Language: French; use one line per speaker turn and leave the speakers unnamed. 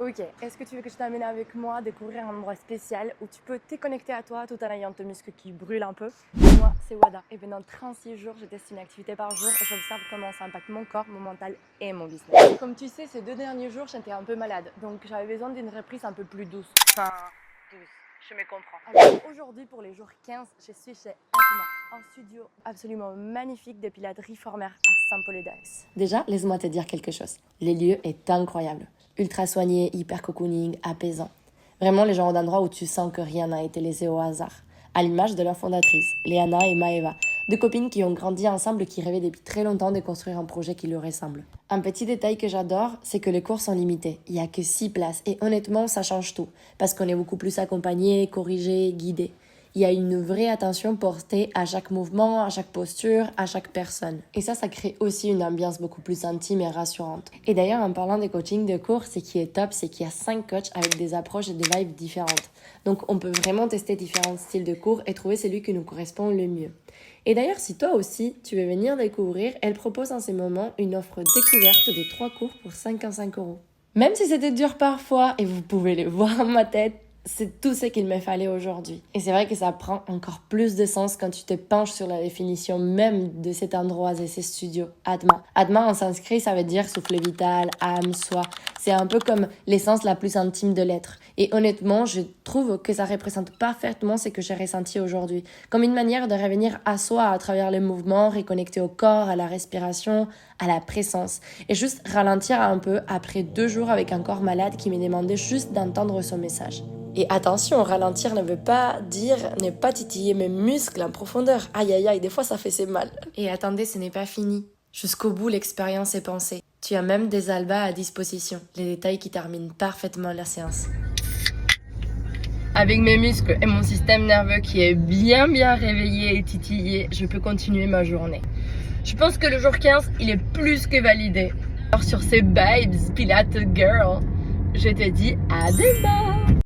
Ok, est-ce que tu veux que je t'amène avec moi découvrir un endroit spécial où tu peux te connecter à toi tout en ayant tes muscles qui brûlent un peu? Moi, c'est Wada et pendant 36 jours, je teste une activité par jour et j'observe comment ça impacte mon corps, mon mental et mon business. Comme tu sais, ces 2 derniers jours, j'étais un peu malade, donc j'avais besoin d'une reprise un peu plus douce. Enfin, douce, je me comprends. Alors aujourd'hui, pour les jours 15, je suis chez Atma, un studio absolument magnifique de pilates reformer à Saint-Paul-et-Dax. Déjà, laisse-moi te dire quelque chose. Le lieu est incroyable. Ultra soigné, hyper cocooning, apaisant. Vraiment les genres d'endroits où tu sens que rien n'a été laissé au hasard. À l'image de leur fondatrice, Léana et Maeva, deux copines qui ont grandi ensemble et qui rêvaient depuis très longtemps de construire un projet qui leur ressemble. Un petit détail que j'adore, c'est que les cours sont limités. Il n'y a que 6 places et honnêtement, ça change tout. Parce qu'on est beaucoup plus accompagné, corrigé, guidé. Il y a une vraie attention portée à chaque mouvement, à chaque posture, à chaque personne. Et ça crée aussi une ambiance beaucoup plus intime et rassurante. Et d'ailleurs, en parlant des coachings de cours, ce qui est top, c'est qu'il y a 5 coachs avec des approches et des vibes différentes. Donc, on peut vraiment tester différents styles de cours et trouver celui qui nous correspond le mieux. Et d'ailleurs, si toi aussi, tu veux venir découvrir, elle propose en ces moments une offre découverte des 3 cours pour 55 €. Même si c'était dur parfois, et vous pouvez le voir en ma tête, c'est tout ce qu'il me fallait aujourd'hui. Et c'est vrai que ça prend encore plus de sens quand tu te penches sur la définition même de cet endroit et ces studios. Atma. Atma en sanskrit, ça veut dire souffle vital, âme, soi. C'est un peu comme l'essence la plus intime de l'être. Et honnêtement, je trouve que ça représente parfaitement ce que j'ai ressenti aujourd'hui. Comme une manière de revenir à soi à travers les mouvements, reconnecter au corps, à la respiration, à la présence. Et juste ralentir un peu après 2 jours avec un corps malade qui me demandait juste d'entendre son message. Et attention, ralentir ne veut pas dire ne pas titiller mes muscles en profondeur. Aïe aïe aïe, des fois ça fait mal. Et attendez, ce n'est pas fini. Jusqu'au bout, l'expérience est pensée. Tu as même des albas à disposition, les détails qui terminent parfaitement la séance. Avec mes muscles et mon système nerveux qui est bien réveillé et titillé, je peux continuer ma journée. Je pense que le jour 15, il est plus que validé. Alors sur ces vibes, Pilates Girl, je te dis à demain!